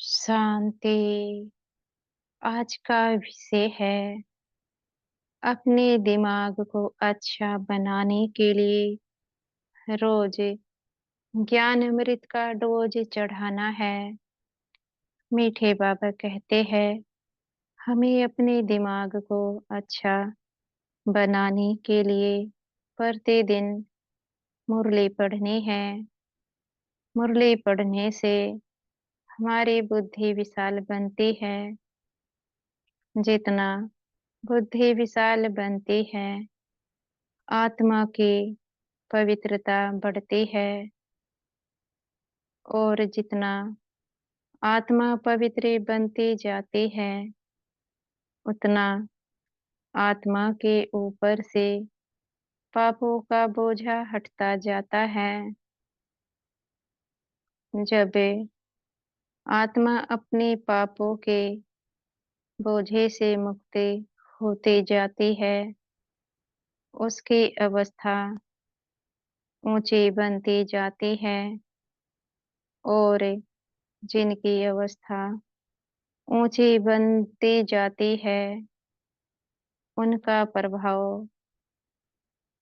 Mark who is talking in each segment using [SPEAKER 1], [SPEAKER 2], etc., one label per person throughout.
[SPEAKER 1] शांति आज का विषय है। अपने दिमाग को अच्छा बनाने के लिए रोज ज्ञान अमृत का डोज चढ़ाना है। मीठे बाबा कहते हैं हमें अपने दिमाग को अच्छा बनाने के लिए प्रतिदिन मुरली पढ़नी है। मुरली पढ़ने से हमारी बुद्धि विशाल बनती है। जितना बुद्धि विशाल बनती है, आत्मा की पवित्रता बढ़ती है। और जितना आत्मा पवित्र बनती जाती है, उतना आत्मा के ऊपर से पापों का बोझा हटता जाता है। जब आत्मा अपने पापों के बोझे से मुक्त होती जाती है, उसकी अवस्था ऊंची बनती जाती है। और जिनकी अवस्था ऊंची बनती जाती है, उनका प्रभाव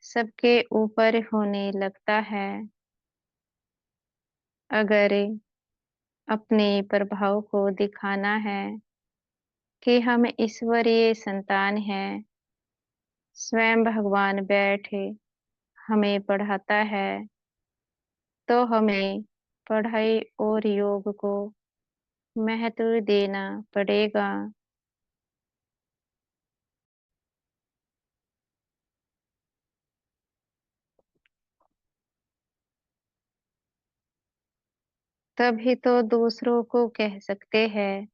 [SPEAKER 1] सबके ऊपर होने लगता है। अगर अपने प्रभाव को दिखाना है कि हम ईश्वरीय संतान हैं, स्वयं भगवान बैठे हमें पढ़ाता है, तो हमें पढ़ाई और योग को महत्व देना पड़ेगा। तभी तो दूसरों को कह सकते हैं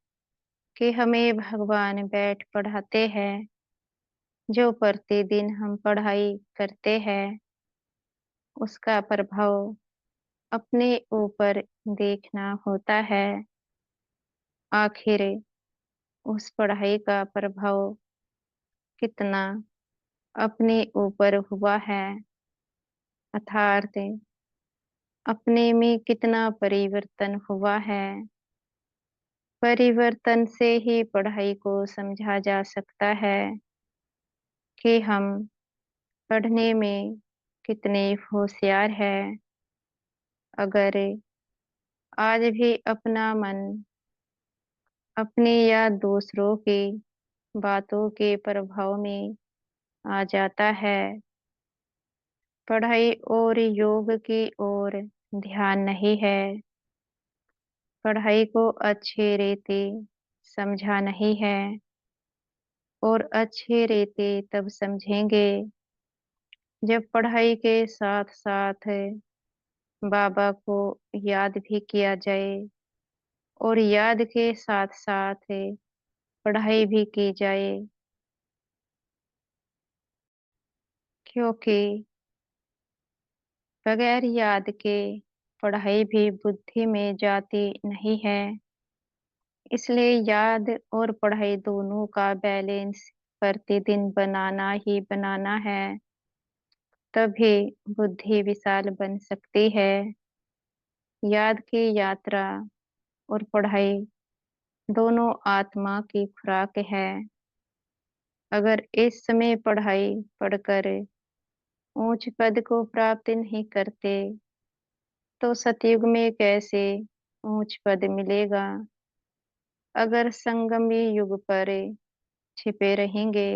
[SPEAKER 1] कि हमें भगवान बैठ पढ़ाते हैं। जो प्रतिदिन हम पढ़ाई करते हैं, उसका प्रभाव अपने ऊपर देखना होता है। आखिर उस पढ़ाई का प्रभाव कितना अपने ऊपर हुआ है, अर्थात अपने में कितना परिवर्तन हुआ है। परिवर्तन से ही पढ़ाई को समझा जा सकता है कि हम पढ़ने में कितने होशियार हैं। अगर आज भी अपना मन अपने या दूसरों की बातों के प्रभाव में आ जाता है, पढ़ाई और योग की ओर ध्यान नहीं है, पढ़ाई को अच्छे रीति समझा नहीं है, और अच्छे रीति तब समझेंगे जब पढ़ाई के साथ साथ बाबा को याद भी किया जाए, और याद के साथ साथ पढ़ाई भी की जाए। क्योंकि बगैर याद के पढ़ाई भी बुद्धि में जाती नहीं है। इसलिए याद और पढ़ाई दोनों का बैलेंस प्रतिदिन बनाना ही बनाना है। तभी बुद्धि विशाल बन सकती है। याद की यात्रा और पढ़ाई दोनों आत्मा की खुराक है। अगर इस समय पढ़ाई पढ़कर ऊंच पद को प्राप्त नहीं करते, तो सतयुग में कैसे ऊंच पद मिलेगा। अगर संगमी युग पर छिपे रहेंगे,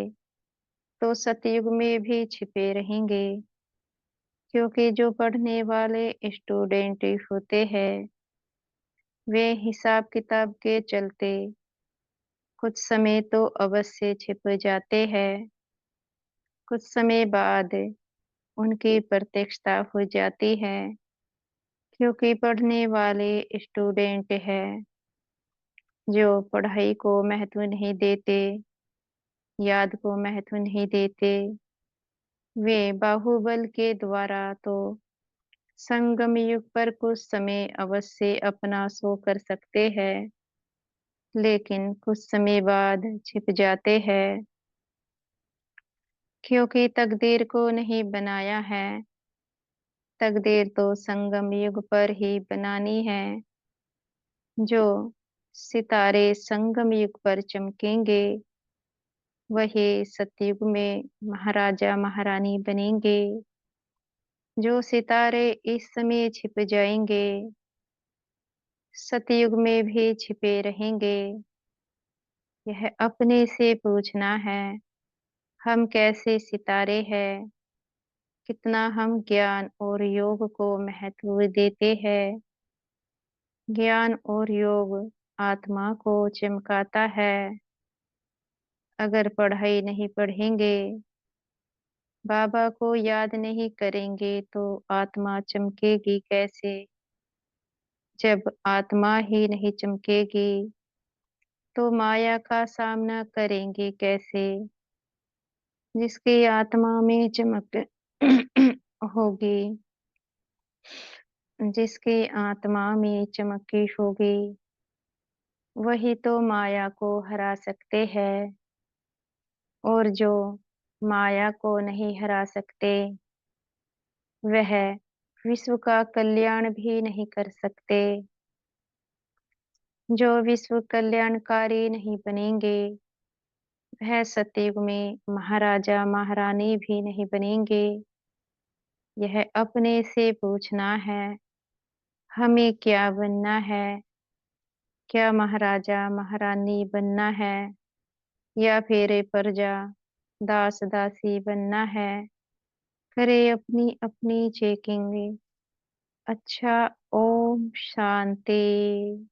[SPEAKER 1] तो सतयुग में भी छिपे रहेंगे। क्योंकि जो पढ़ने वाले स्टूडेंट होते हैं, वे हिसाब किताब के चलते कुछ समय तो अवश्य छिप जाते हैं। कुछ समय बाद उनकी प्रत्यक्षता हो जाती है। क्योंकि पढ़ने वाले स्टूडेंट हैं जो पढ़ाई को महत्व नहीं देते, याद को महत्व नहीं देते, वे बाहुबल के द्वारा तो संगम युग पर कुछ समय अवश्य अपना शो कर सकते हैं, लेकिन कुछ समय बाद छिप जाते हैं। क्योंकि तकदीर को नहीं बनाया है, तकदीर तो संगम युग पर ही बनानी है। जो सितारे संगम युग पर चमकेंगे, वही सतयुग में महाराजा महारानी बनेंगे। जो सितारे इस समय छिप जाएंगे, सतयुग में भी छिपे रहेंगे। यह अपने से पूछना है, हम कैसे सितारे हैं, कितना हम ज्ञान और योग को महत्व देते हैं। ज्ञान और योग आत्मा को चमकाता है। अगर पढ़ाई नहीं पढ़ेंगे, बाबा को याद नहीं करेंगे तो आत्मा चमकेगी कैसे? जब आत्मा ही नहीं चमकेगी, तो माया का सामना करेंगे कैसे? जिसकी आत्मा में चमक होगी, जिसकी आत्मा में चमकी होगी, वही तो माया को हरा सकते हैं। और जो माया को नहीं हरा सकते, वह विश्व का कल्याण भी नहीं कर सकते। जो विश्व कल्याणकारी नहीं बनेंगे, वह सतयुग में महाराजा महारानी भी नहीं बनेंगे। यह अपने से पूछना है, हमें क्या बनना है? क्या महाराजा महारानी बनना है, या फिर प्रजा दास दासी बनना है? करे अपनी अपनी चेकिंग। अच्छा, ओम शांति।